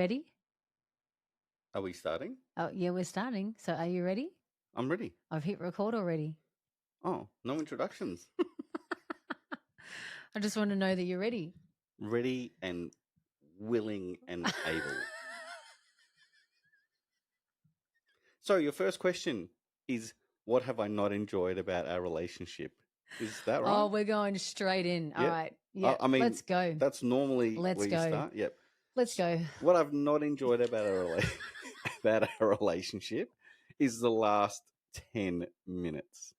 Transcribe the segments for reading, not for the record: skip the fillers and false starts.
ready? Are we starting? Oh, yeah, we're starting. So are you ready? I'm ready. I've hit record already. Oh, no introductions. I just want to know that you're ready. Ready and willing and able. So your first question is, what have I not enjoyed about our relationship? Is that right? Oh, we're going straight in. All Yep. right. Yeah. I mean, let's go. That's normally Let's where you go. start. Yep. Let's go. What I've not enjoyed about about our relationship is the last 10 minutes.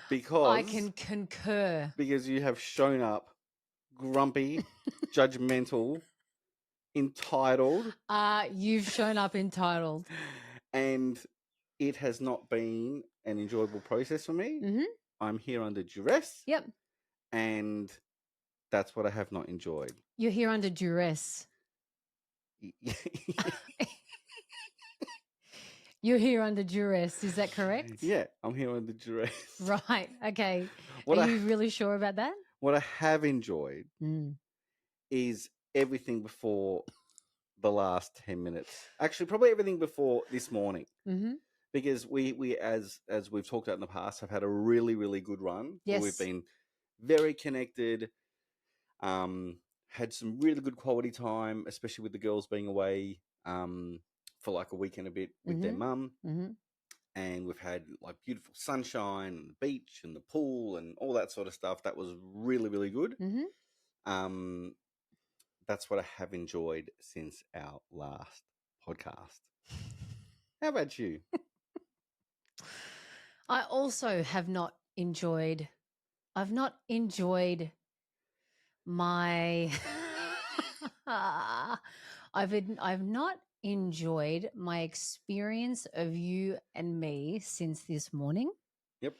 Because I can concur. Because you have shown up grumpy, judgmental, entitled, You've shown up entitled. and it has not been an enjoyable process for me. Mm-hmm. I'm here under duress. Yep. And that's what I have not enjoyed. You're here under duress. You're here under duress. Is that correct? Yeah, I'm here under duress. Right. Okay. Are you really sure about that? What I have enjoyed is everything before the last 10 minutes. Actually, probably everything before this morning. Mm-hmm. Because we as we've talked about in the past, have had a really, really good run. Yes. We've been very connected, had some really good quality time, especially with the girls being away for like a week and a bit with their mum. Mm-hmm. And we've had like beautiful sunshine and the beach and the pool and all that sort of stuff. That was really, really good. Mm-hmm. That's what I have enjoyed since our last podcast. How about you? I also have not enjoyed. I've not enjoyed my. I've not enjoyed my experience of you and me since this morning. Yep.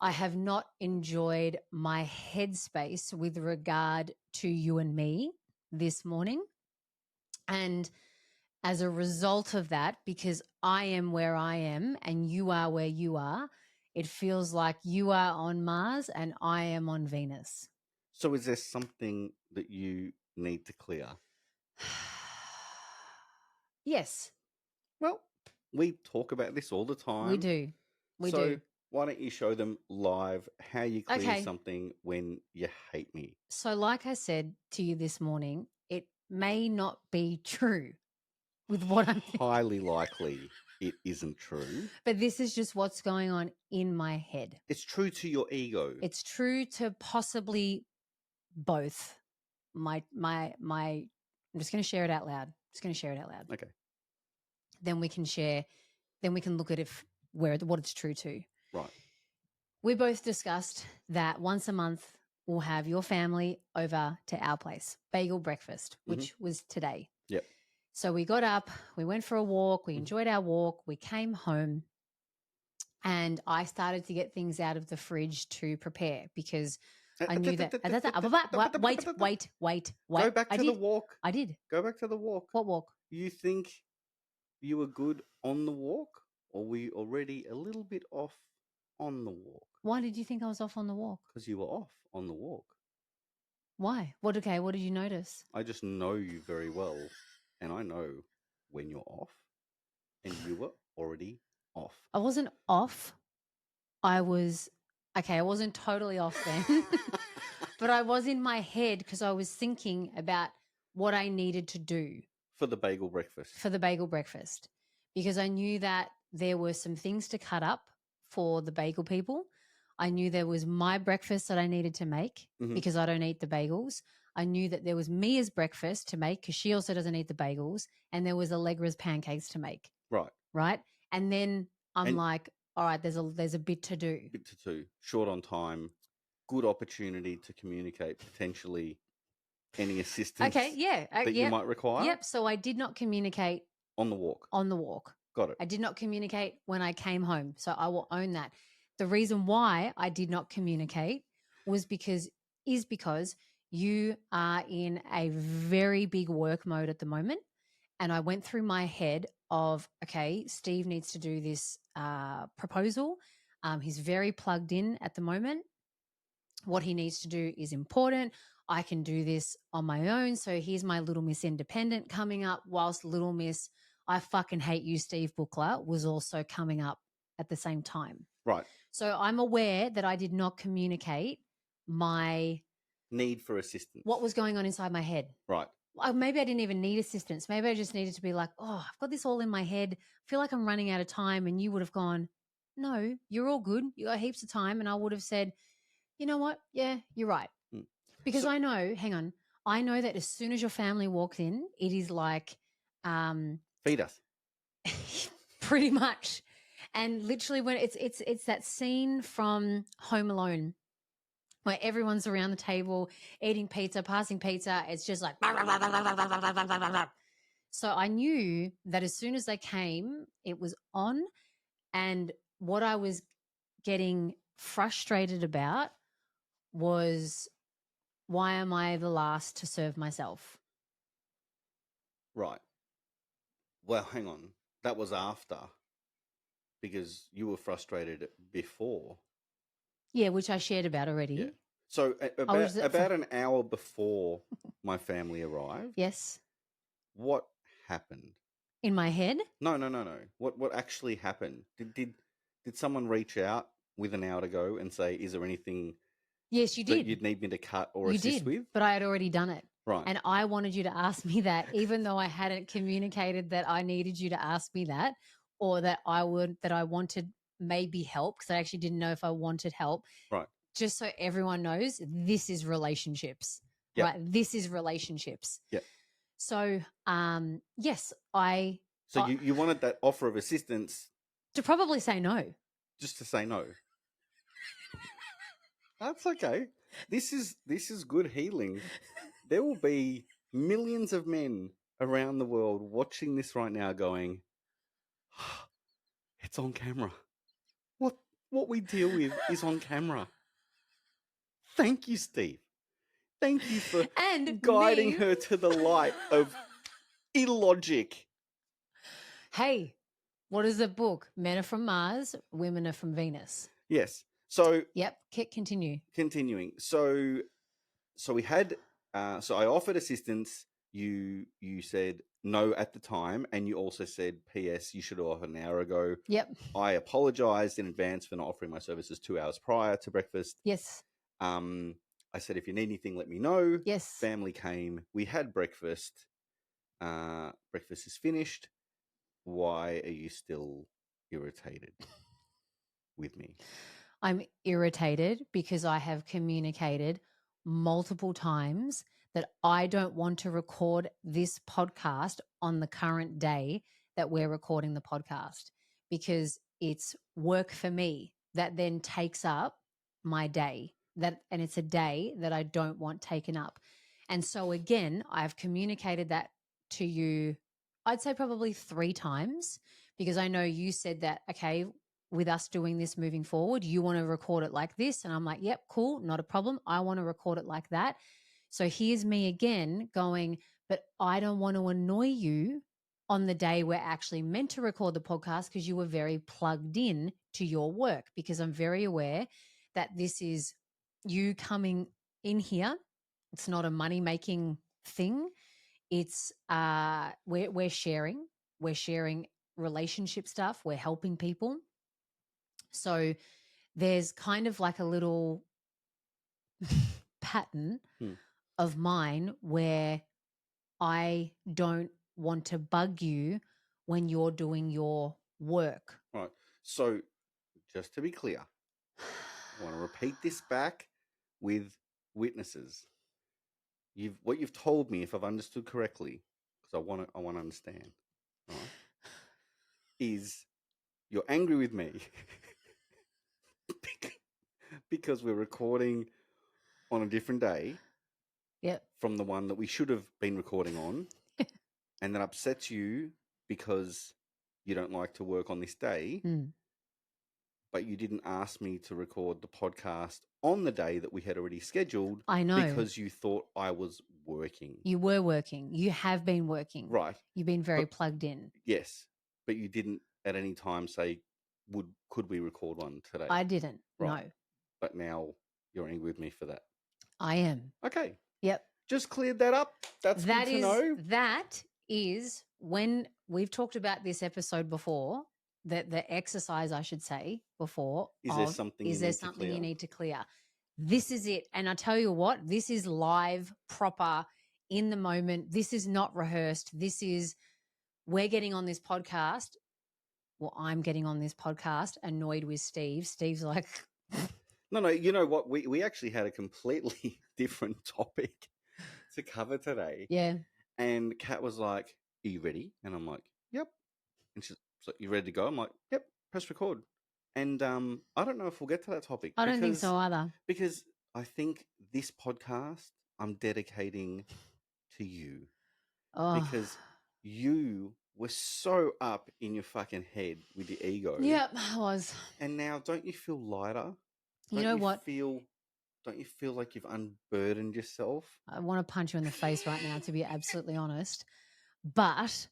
I have not enjoyed my headspace with regard to you and me this morning. And as a result of that, because I am where I am and you are where you are, it feels like you are on Mars and I am on Venus. So is there something that you need to clear? Yes. Well, we talk about this all the time. We do. We do. Why don't you show them live how you clear something when you hate me? So like I said to you this morning, it may not be true with what I'm thinking. Highly likely it isn't true. But this is just what's going on in my head. It's true to your ego. It's true to possibly both. I'm just going to share it out loud. Okay. Then we can share, then we can look at what it's true to. Right. We both discussed that once a month we'll have your family over to our place, bagel breakfast, which was today. Yep. So we got up, we went for a walk, we enjoyed our walk, we came home, and I started to get things out of the fridge to prepare because I knew that. Wait. Go back to the walk. I did. Go back to the walk. What walk? You think you were good on the walk, or were you already a little bit off on the walk? Why did you think I was off on the walk? Because you were off on the walk. Why? What did you notice? I just know you very well, and I know when you're off, and you were already off. I wasn't off. I wasn't totally off then, but I was in my head because I was thinking about what I needed to do. For the bagel breakfast. Because I knew that there were some things to cut up for the bagel people. I knew there was my breakfast that I needed to make because I don't eat the bagels. I knew that there was Mia's breakfast to make because she also doesn't eat the bagels. And there was Allegra's pancakes to make. Right. And then I'm like, all right, there's a bit to do. Short on time. Good opportunity to communicate potentially any assistance you might require. Yep. So I did not communicate on the walk. Got it. I did not communicate when I came home. So I will own that. The reason why I did not communicate was because you are in a very big work mode at the moment. And I went through my head of, okay, Steve needs to do this proposal. He's very plugged in at the moment. What he needs to do is important. I can do this on my own. So here's my Little Miss Independent coming up, whilst Little Miss I Fucking Hate You, Steve Buckler was also coming up at the same time. Right. So I'm aware that I did not communicate my need for assistance. What was going on inside my head. Right. Maybe I didn't even need assistance. Maybe I just needed to be like, oh, I've got this all in my head. I feel like I'm running out of time. And you would have gone, no, you're all good. You got heaps of time. And I would have said, you know what? Yeah, you're right. Because I know, hang on, I know that as soon as your family walks in, it is like feed us. Pretty much. And literally when it's that scene from Home Alone where everyone's around the table eating pizza, passing pizza. It's just like, so I knew that as soon as they came, it was on. And what I was getting frustrated about was, why am I the last to serve myself? Right. Well, hang on. That was after, because you were frustrated before. Yeah, which I shared about already. Yeah. So about an hour before my family arrived. Yes. What happened? In my head? No. What actually happened? Did someone reach out with an hour to go and say, is there anything Yes, you did. that you'd need me to cut or assist with? But I had already done it. Right. And I wanted you to ask me that, even though I hadn't communicated that I needed you to ask me that, or that I wanted maybe help, because I actually didn't know if I wanted help. Right. Just so everyone knows, this is relationships. Yep. Right. This is relationships. Yeah. So, yes, So you wanted that offer of assistance to probably say no. Just to say no. That's okay. This is good healing. There will be millions of men around the world watching this right now going, oh, it's on camera. What we deal with is on camera. Thank you, Steve. Thank you for guiding her to the light of illogic. Hey, what is the book? Men are from Mars, women are from Venus. Yes. So yep. Continue. Continuing. So we had. So I offered assistance. You said no at the time, and you also said, "P.S. You should have offered an hour ago." Yep. I apologized in advance for not offering my services 2 hours prior to breakfast. Yes. I said, if you need anything, let me know. Yes. Family came. We had breakfast. Breakfast is finished. Why are you still irritated with me? I'm irritated because I have communicated multiple times that I don't want to record this podcast on the current day that we're recording the podcast, because it's work for me that then takes up my day, and it's a day that I don't want taken up. And so again, I've communicated that to you, I'd say probably 3 times, because I know you said that, okay, with us doing this moving forward, you want to record it like this. And I'm like, yep, cool, not a problem. I want to record it like that. So here's me again going, but I don't want to annoy you on the day we're actually meant to record the podcast, because you were very plugged in to your work, because I'm very aware that this is you coming in here. It's not a money-making thing. It's we're sharing relationship stuff. We're helping people. So there's kind of like a little pattern of mine where I don't want to bug you when you're doing your work. Right. So just to be clear, I want to repeat this back with witnesses. What you've told me, if I've understood correctly, because I want to understand, right, is you're angry with me because we're recording on a different day. Yep. From the one that we should have been recording on, and that upsets you because you don't like to work on this day, but you didn't ask me to record the podcast on the day that we had already scheduled. I know. Because you thought I was working. You were working. You have been working. Right. You've been very plugged in. Yes. But you didn't at any time say, could we record one today? I didn't. Right. No. But now you're angry with me for that. I am. Okay. Yep. Just cleared that up. That's good to know. That is when we've talked about this episode before, that the exercise, I should say, before, Is there something you need to something you clear? need to clear? This is it. And I tell you what, this is live, proper, in the moment. This is not rehearsed. This is, we're getting on this podcast. Well, I'm getting on this podcast annoyed with Steve. Steve's like, No, you know what? We actually had a completely different topic to cover today. yeah. And Kat was like, "Are you ready?" And I'm like, "Yep." And she's like, "You ready to go?" I'm like, "Yep." Press record. And I don't know if we'll get to that topic. I don't think so either. Because I think this podcast I'm dedicating to you. Oh. Because you were so up in your fucking head with your ego. Yep, I was. And now, don't you feel lighter? You know what? Don't you feel like you've unburdened yourself? I want to punch you in the face right now, to be absolutely honest. But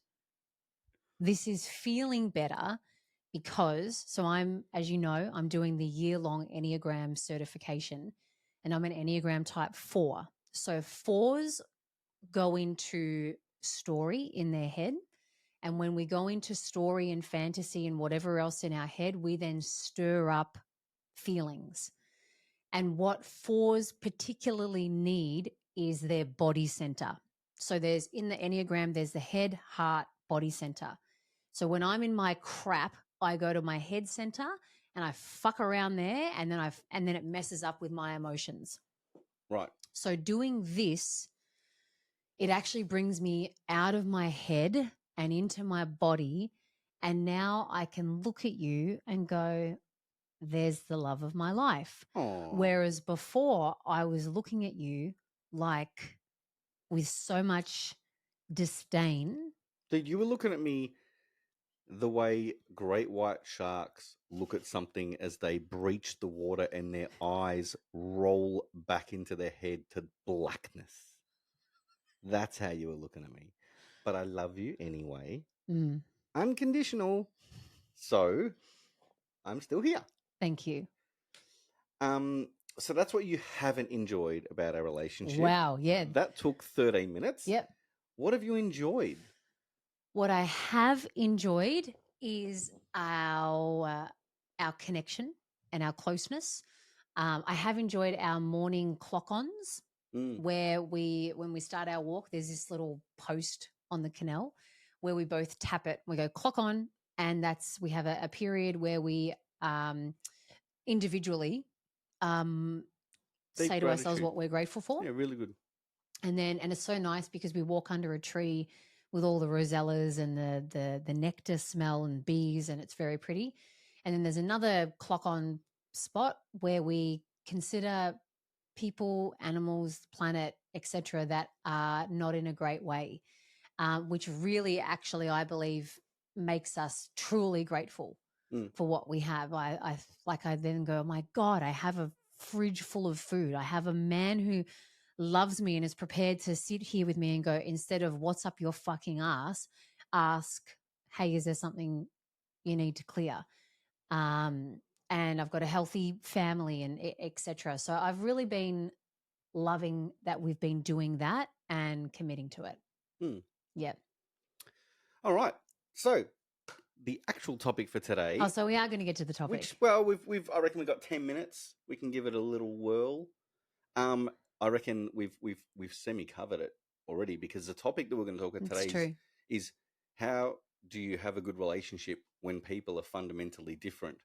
this is feeling better because, so I'm, as you know, I'm doing the year-long Enneagram certification, and I'm an Enneagram type 4. So 4s go into story in their head. And when we go into story and fantasy and whatever else in our head, we then stir up feelings. And what 4s particularly need is their body center. So there's, in the Enneagram, there's the head, heart, body center. So when I'm in my crap, I go to my head center and I fuck around there, and then it messes up with my emotions. Right. So doing this, it actually brings me out of my head and into my body. And now I can look at you and go, there's the love of my life. Aww. Whereas before I was looking at you like with so much disdain. Dude, you were looking at me the way great white sharks look at something as they breach the water and their eyes roll back into their head to blackness. That's how you were looking at me. But I love you anyway. Unconditional. So I'm still here. Thank you. So that's what you haven't enjoyed about our relationship. Wow, yeah. That took 13 minutes. Yep. What have you enjoyed? What I have enjoyed is our connection and our closeness. I have enjoyed our morning clock-ons where when we start our walk, there's this little post on the canal where we both tap it. We go clock on, and we have a period where we individually say to ourselves what we're grateful for. Yeah, really good. And it's so nice because we walk under a tree with all the rosellas and the nectar smell and bees, and it's very pretty. And then there's another clock on spot where we consider people, animals, planet, etc., that are not in a great way, which really actually, I believe, makes us truly grateful for what we have. I then go, oh my God, I have a fridge full of food. I have a man who loves me and is prepared to sit here with me and go, instead of what's up your fucking ass, ask, hey, is there something you need to clear? And I've got a healthy family and etc. So I've really been loving that we've been doing that and committing to it. Yep. All right. So the actual topic for today. Oh, so we are going to get to the topic. Which, we've I reckon we've got 10 minutes. We can give it a little whirl. I reckon we've semi-covered it already, because the topic that we're going to talk about today is how do you have a good relationship when people are fundamentally different?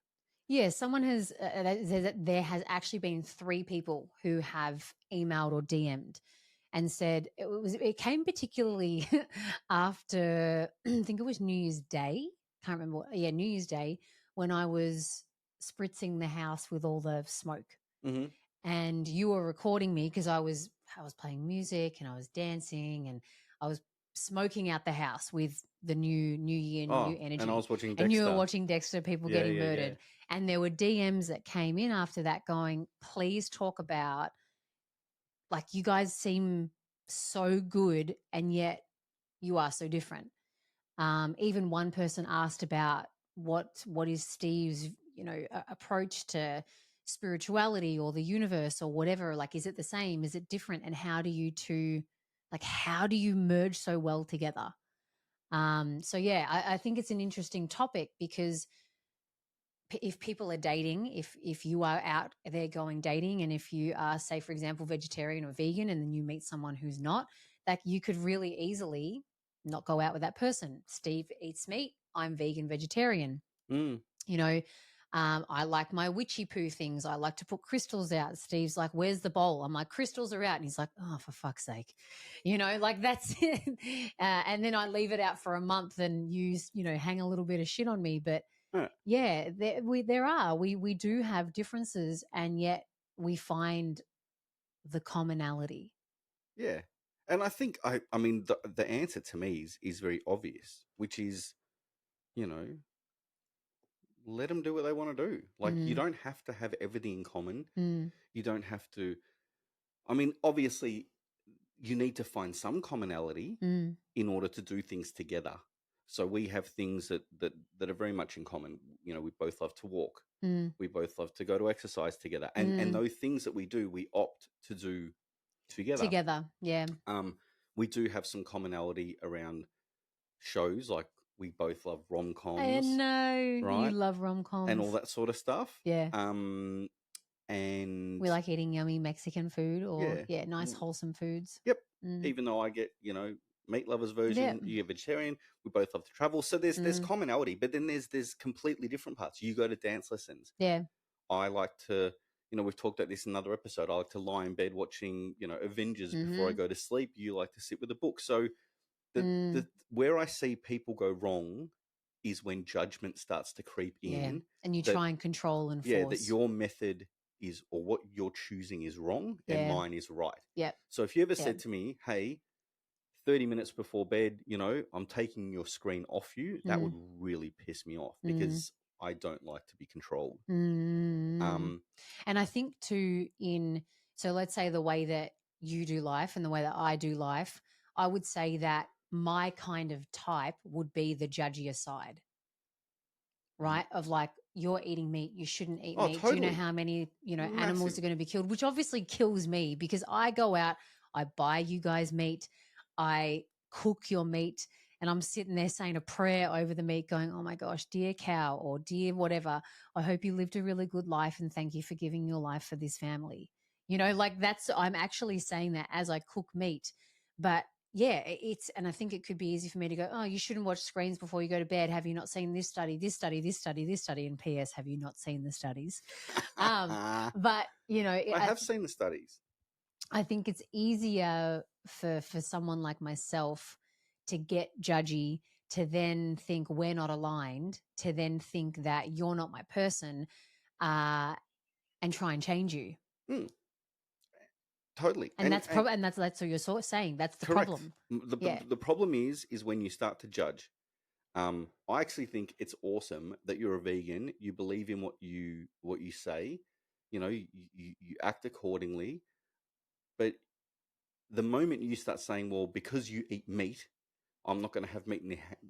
Yeah, someone has there has actually been 3 people who have emailed or DM'd and said it came particularly after I think it was New Year's Day. Can't remember. Yeah, New Year's Day, when I was spritzing the house with all the smoke. Mm-hmm. And you were recording me because I was playing music and I was dancing and I was smoking out the house with the new year, new energy. And I was watching Dexter. And you were watching Dexter, people getting murdered. Yeah. And there were DMs that came in after that going, please talk about, like, you guys seem so good and yet you are so different. Even one person asked about what is Steve's, approach to spirituality or the universe or whatever? Like, is it the same? Is it different? And how do you merge so well together? So yeah, I think it's an interesting topic because if people are dating, if you are out there going dating, and if you are, say, for example, vegetarian or vegan, and then you meet someone who's not, that you could really easily not go out with that person. Steve eats meat. I'm vegan, vegetarian. Mm. You know, I like my witchy poo things. I like to put crystals out. Steve's like, "Where's the bowl?" I'm like, "Crystals are out," and he's like, "Oh, for fuck's sake," like that's it. And then I leave it out for a month and hang a little bit of shit on me, but yeah, we do have differences, and yet we find the commonality. Yeah. And I think I mean the answer to me is very obvious, which is, you know, let them do what they want to do. Like, you don't have to have everything in common. You don't have to. I mean, obviously, you need to find some commonality in order to do things together. So we have things that are very much in common. You know, we both love to walk. We both love to go to exercise together, and those things that we do, we opt to do together. Yeah. We do have some commonality around shows, like we both love I rom-coms, know you right? love rom-coms And all that sort of stuff. Yeah. And We like eating yummy Mexican food or yeah, nice wholesome foods. Yep. Even though I get, meat lovers version, you get vegetarian. We both love to travel, so there's commonality. But then there's completely different parts. You go to dance lessons. Yeah. I like to, we've talked about this in another episode. I like to lie in bed watching, Avengers before I go to sleep. You like to sit with a book. So the where I see people go wrong is when judgment starts to creep in. And you that, try and control and yeah, force. that your method is, or what you're choosing is wrong and mine is right. Yep. So if you ever said to me, hey, 30 minutes before bed, I'm taking your screen off you, that would really piss me off because I don't like to be controlled. And I think too, so let's say the way that you do life and the way that I do life, I would say that my kind of type would be the judgier side, right? Of like, you're eating meat, you shouldn't eat meat. Totally. Do you know how many, animals Massive. are going to be killed? Which obviously kills me because I go out, I buy you guys meat, I cook your meat, and I'm sitting there saying a prayer over the meat going, oh my gosh, dear cow or dear whatever, I hope you lived a really good life and thank you for giving your life for this family. I'm actually saying that as I cook meat. But yeah, and I think it could be easy for me to go, oh, you shouldn't watch screens before you go to bed. Have you not seen this study, this study, this study, this study? And P.S., have you not seen the studies? But, I have seen the studies. I think it's easier for someone like myself to get judgy, to then think we're not aligned, to then think that you're not my person, and try and change you. Totally. And that's probably, and that's what you're sort of saying. That's the correct. problem. The problem is when you start to judge. I actually think it's awesome that you're a vegan. You believe in what you say. You act accordingly. But the moment you start saying, well, because you eat meat, I'm not going to have meat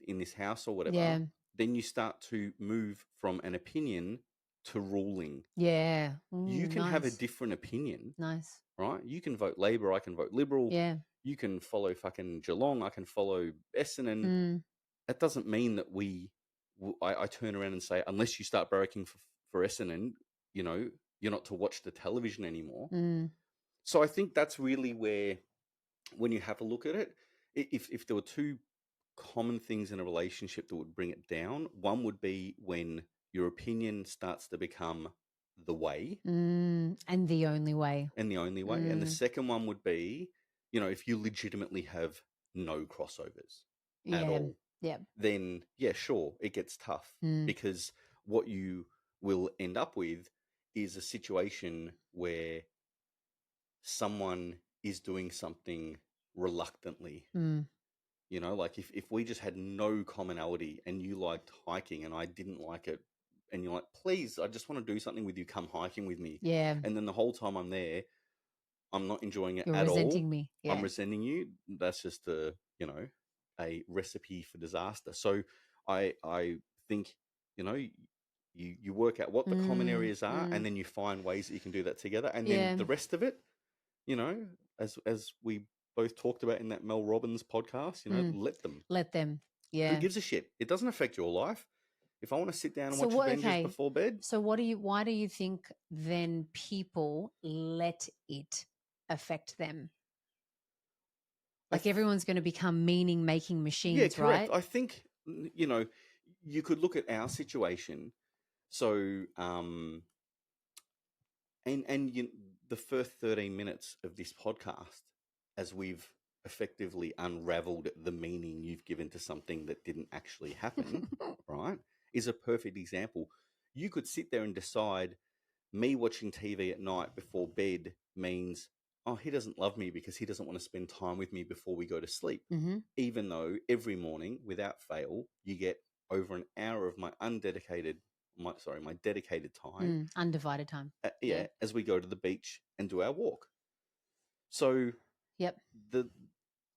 in this house or whatever, then you start to move from an opinion to ruling. Yeah. You can have a different opinion. Nice. Right? You can vote Labor, I can vote Liberal. Yeah. You can follow fucking Geelong, I can follow Essendon. That doesn't mean that I turn around and say, unless you start barracking for Essendon, you're not to watch the television anymore. So I think that's really where, when you have a look at it, if there were two common things in a relationship that would bring it down, one would be when your opinion starts to become the way. And the only way. And the only way. And the second one would be, if you legitimately have no crossovers at all. Yeah. Then, yeah, sure, it gets tough because what you will end up with is a situation where someone is doing something reluctantly. Like if we just had no commonality and you liked hiking and I didn't like it, and you're like, please, I just want to do something with you, come hiking with me. Yeah. And then the whole time I'm there, I'm not enjoying it You're at all. You're resenting me. Yeah. I'm resenting you. That's just a recipe for disaster. So I think, you work out what the common areas are, and then you find ways that you can do that together. And then the rest of it, you know, as we both talked about in that Mel Robbins podcast, you know, let them. Yeah. Who gives a shit? It doesn't affect your life. If I want to sit down and watch Avengers before bed. So why do you think then people let it affect them? Like everyone's going to become meaning-making machines, yeah, correct. right? I think, you know, you could look at our situation. So, and the first 13 minutes of this podcast, as we've effectively unraveled the meaning you've given to something that didn't actually happen, right, is a perfect example. You could sit there and decide me watching TV at night before bed means, oh, he doesn't love me because he doesn't want to spend time with me before we go to sleep. Even though every morning, without fail, you get over an hour of my dedicated time. Undivided time. As we go to the beach and do our walk. So, but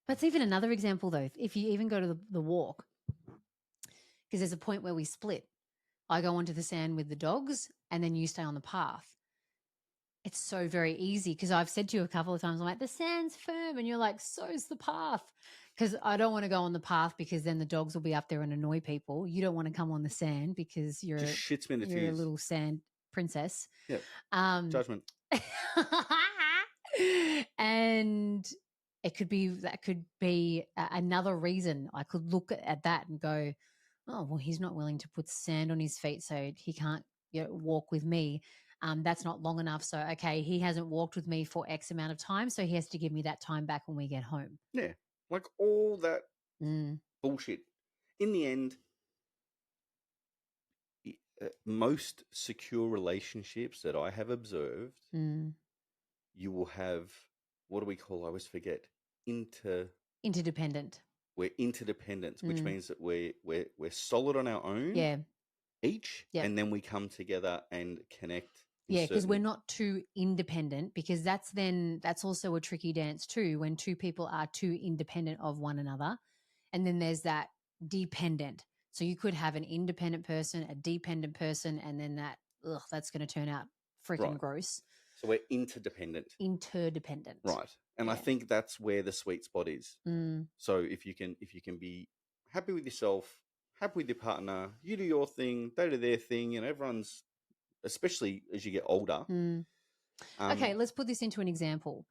it's even another example, though. If you even go to the walk, because there's a point where we split. I go onto the sand with the dogs, and then you stay on the path. It's so very easy because I've said to you a couple of times, I'm like, the sand's firm, and you're like, so's the path. Because I don't want to go on the path because then the dogs will be up there and annoy people. You don't want to come on the sand because you're just shits me in the you're a little sand princess. Yeah. Judgment. And that could be another reason. I could look at that and go, oh, well, he's not willing to put sand on his feet, so he can't walk with me. That's not long enough. So, okay, he hasn't walked with me for X amount of time, so he has to give me that time back when we get home. Yeah, like all that bullshit. In the end, most secure relationships that I have observed, you will have, what do we call, I always forget, interdependent. We're interdependent, which means that we're solid on our own, each, and then we come together and connect. Yeah, because we're not too independent, because that's also a tricky dance too, when two people are too independent of one another. And then there's that dependent. So you could have an independent person, a dependent person, and then that's going to turn out freaking gross. So we're interdependent. Right. And I think that's where the sweet spot is. So if you can be happy with yourself, happy with your partner, you do your thing, they do their thing, and everyone's, especially as you get older. Okay, let's put this into an example.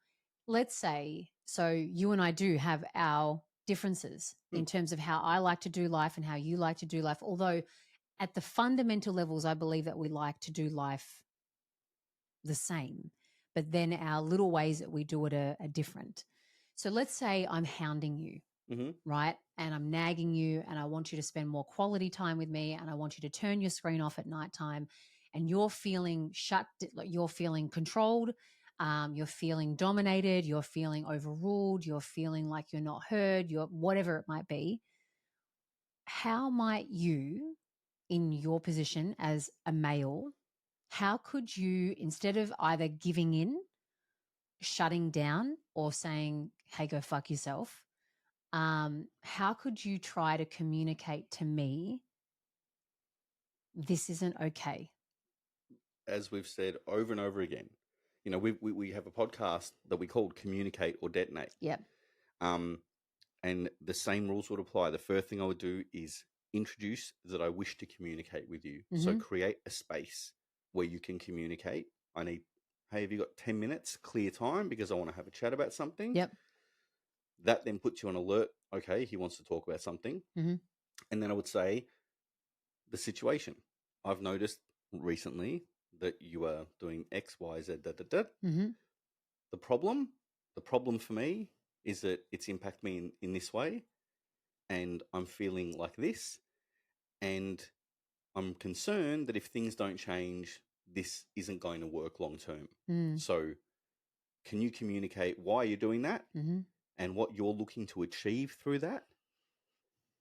Let's say, so you and I do have our differences in terms of how I like to do life and how you like to do life. Although at the fundamental levels, I believe that we like to do life the same, but then our little ways that we do it are different. So let's say I'm hounding you, right? And I'm nagging you, and I want you to spend more quality time with me, and I want you to turn your screen off at nighttime, and you're feeling you're feeling controlled, you're feeling dominated, you're feeling overruled, you're feeling like you're not heard, whatever it might be. How might you, in your position as a male, how could you, instead of either giving in, shutting down, or saying, hey, go fuck yourself, how could you try to communicate to me, this isn't okay? As we've said over and over again, you know, we have a podcast that we called Communicate or Detonate. Yep. And the same rules would apply. The first thing I would do is introduce that I wish to communicate with you. So create a space where you can communicate. Hey, have you got 10 minutes clear time because I want to have a chat about something? Yep. That then puts you on alert. Okay, he wants to talk about something. And then I would say, the situation. I've noticed recently that you are doing X, Y, Z, The problem for me is that it's impacted me in this way, and I'm feeling like this, and I'm concerned that if things don't change, this isn't going to work long term. So can you communicate why you're doing that and what you're looking to achieve through that?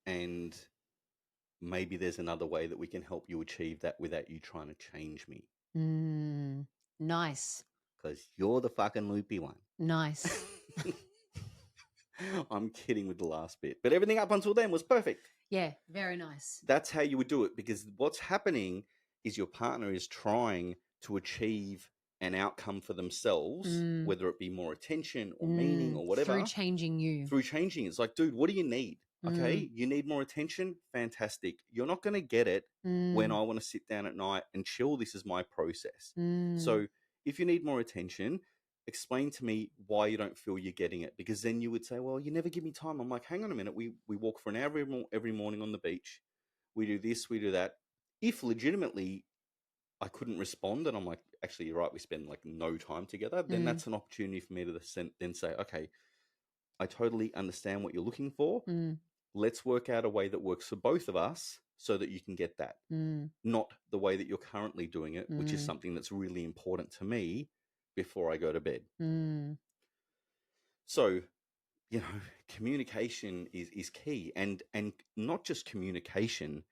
And maybe there's another way that we can help you achieve that without you trying to change me. Nice. Because you're the fucking loopy one. Nice. I'm kidding with the last bit. But everything up until then was perfect. Yeah, very nice. That's how you would do it, because what's happening is your partner is trying to achieve an outcome for themselves, whether it be more attention or meaning or whatever. Through changing you. Through changing. It's like, dude, what do you need? Okay, you need more attention? Fantastic. You're not going to get it when I want to sit down at night and chill. This is my process. So if you need more attention, explain to me why you don't feel you're getting it. Because then you would say, well, you never give me time. I'm like, hang on a minute. We walk for an hour every morning on the beach. We do this, we do that. If legitimately I couldn't respond and I'm like, actually, you're right, we spend like no time together, then that's an opportunity for me to then say, okay, I totally understand what you're looking for. Let's work out a way that works for both of us so that you can get that. Not the way that you're currently doing it, which is something that's really important to me before I go to bed. So, you know, communication is key, and not just communication,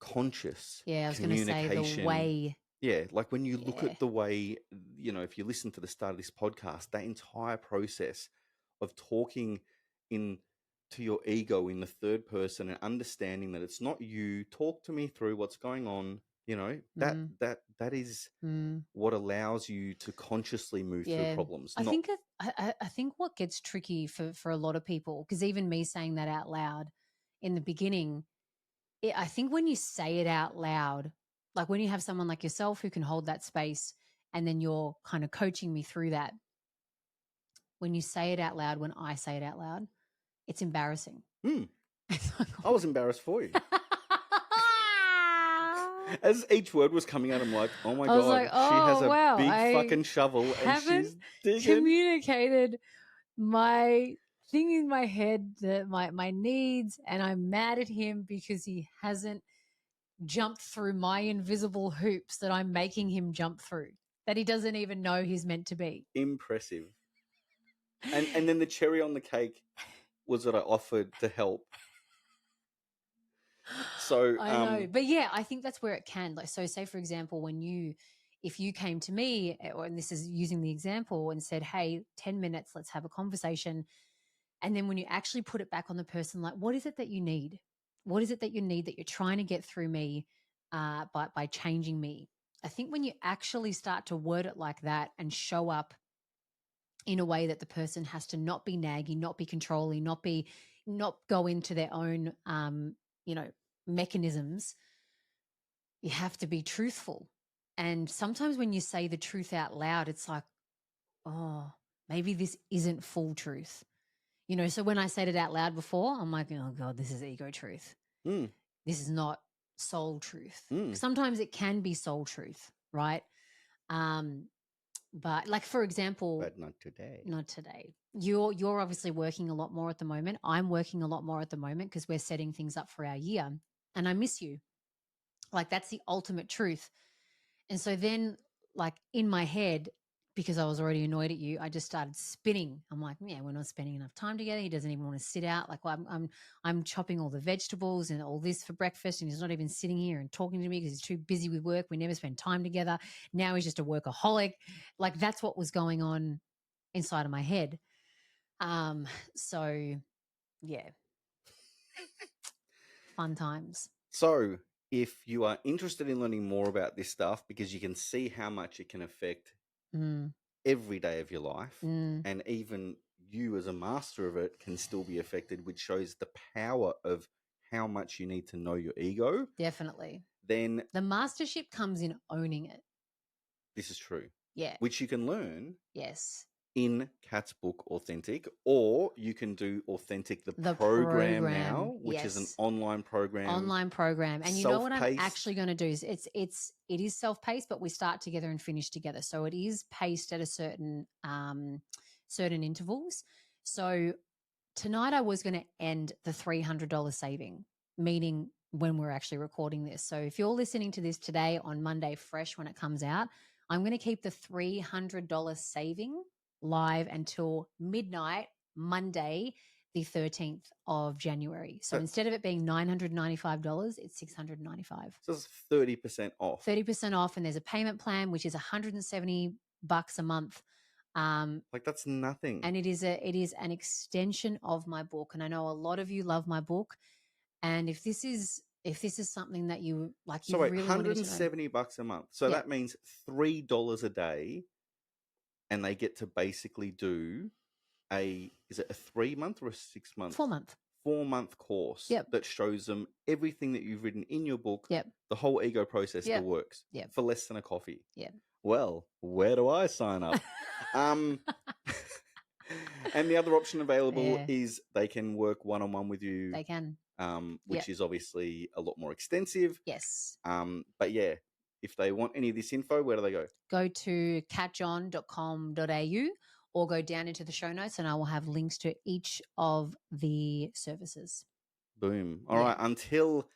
conscious Yeah, I was going to say the way. Yeah, like when you look at the way, you know, if you listen to the start of this podcast, that entire process of talking to your ego in the third person and understanding that it's not you. Talk to me through what's going on. You know, that is what allows you to consciously move through problems. I think what gets tricky for a lot of people, because even me saying that out loud in the beginning, I think when you say it out loud, like when you have someone like yourself who can hold that space and then you're kind of coaching me through that, when you say it out loud, when I say it out loud, it's embarrassing. I was embarrassed for you. As each word was coming out, I'm like, oh my God, like, she has a big I fucking shovel and she's digging. Communicated my thing in my head, my needs, and I'm mad at him because he hasn't jumped through my invisible hoops that I'm making him jump through, that he doesn't even know he's meant to be. Impressive. And then the cherry on the cake was that I offered to help. So I know, but yeah, I think that's where it can. Like, so say for example, if you came to me, and this is using the example, and said, "Hey, 10 minutes, let's have a conversation," and then when you actually put it back on the person, like, what is it that you need? What is it that you need that you're trying to get through me by changing me? I think when you actually start to word it like that and show up in a way that the person has to not be naggy, not be controlling, not go into their own mechanisms, you have to be truthful. And sometimes when you say the truth out loud, it's like, oh, maybe this isn't full truth. You know, so when I said it out loud before, I'm like, oh God, this is ego truth. This is not soul truth. Sometimes it can be soul truth, right? But like, for example, but not today. Not today. You're obviously working a lot more at the moment. I'm working a lot more at the moment because we're setting things up for our year, and I miss you. Like, that's the ultimate truth. And so then, like, in my head, because I was already annoyed at you, I just started spinning. I'm like, yeah, we're not spending enough time together. He doesn't even want to sit out. Like, well, I'm chopping all the vegetables and all this for breakfast, and he's not even sitting here and talking to me because he's too busy with work. We never spend time together. Now he's just a workaholic. Like, that's what was going on inside of my head. So yeah. Fun times. So if you are interested in learning more about this stuff, because you can see how much it can affect every day of your life, and even you as a master of it can still be affected, which shows the power of how much you need to know your ego. Definitely. Then the mastership comes in owning it. This is true. Yeah. Which you can learn. Yes. In Kat's book, Authentic, or you can do Authentic, the program now, which is an online program. And you know what I'm actually going to do is it is self-paced, but we start together and finish together. So it is paced at a certain intervals. So tonight I was going to end the $300 saving, meaning when we're actually recording this. So if you're listening to this today on Monday, fresh when it comes out, I'm going to keep the $300 saving live until midnight, Monday, the 13th of January. So instead of it being $995, it's $695. So it's 30% off. 30% off, and there's a payment plan, which is $170 a month. Like, that's nothing. And it is an extension of my book. And I know a lot of you love my book. And if this is if this is something that you like, So you wait, really wanted to know. $170 a month. So Yep. that means $3 a day, and they get to basically do is it a 3-month or a 6-month? 4-month. 4-month course Yep. that shows them everything that you've written in your book. Yep. The whole ego process Yep. still works. Yep. For less than a coffee. Yep. Well, where do I sign up? And the other option available is they can work one-on-one with you. They can. Which is obviously a lot more extensive. Yes. But yeah, if they want any of this info, where do they go? Go to catchon.com.au or go down into the show notes and I will have links to each of the services. Boom. All right. Until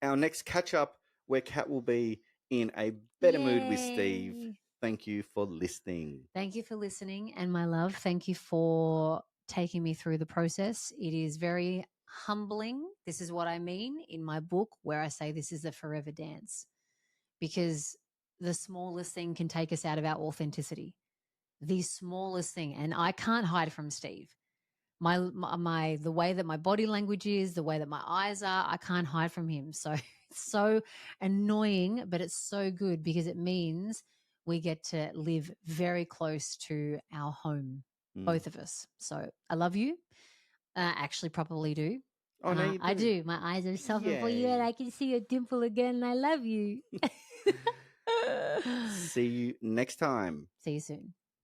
our next catch up, where Kat will be in a better mood with Steve. Thank you for listening. Thank you for listening. And my love, thank you for taking me through the process. It is very humbling. This is what I mean in my book where I say this is a forever dance, because the smallest thing can take us out of our authenticity. The smallest thing. And I can't hide from Steve. The way that my body language is, the way that my eyes are, I can't hide from him. So it's so annoying, but it's so good because it means we get to live very close to our home, both of us. So I love you. Actually, probably do. Oh, no, you I do. My eyes are softened for you, and I can see your dimple again. And I love you. See you next time. See you soon.